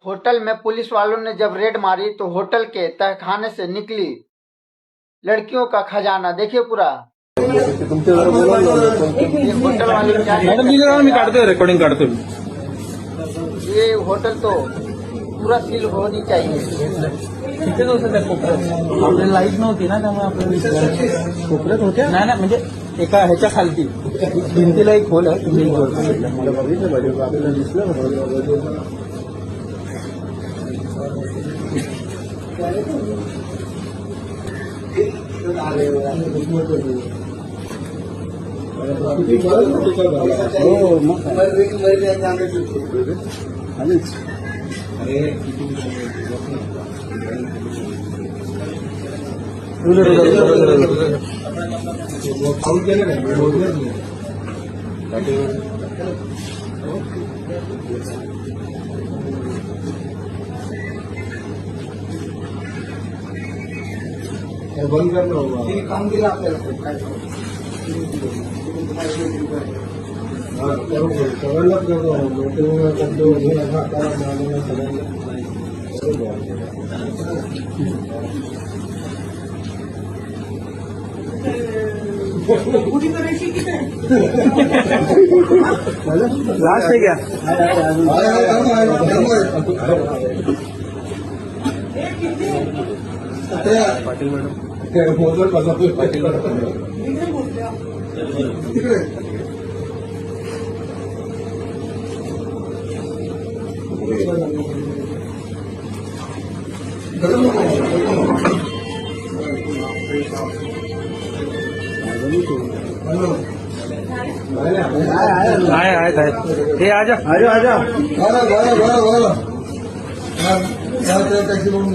Hotel में police वालों ने जब रेड मारी तो होटल के तहखाने से निकली लड़कियों का खजाना। देखिए पूरा ये होटल वाले क्या मॅडम तुझं नाव मी काढतोय रेकॉर्डिंग काढतोय ये होटल तो पूरा सील होनी चाहिए। किती दिवस त्या कोपऱ्यात आपल्याला लाईट नव्हती ना, त्यामुळे आपल्याला कोपऱ्यात होत्या नाही ना, म्हणजे एका ह्याच्या खालती भिंतीला एक खोल आहे, तुम्ही मला बघितलं पाहिजे, आपल्याला दिसलं हो मग बंद करना होगा, काम दिला आपल्याला सगळ्यांनाच करतो लास्ट है क्या पाटील मॅडम पाटील हे आजा टॅक्सी बघून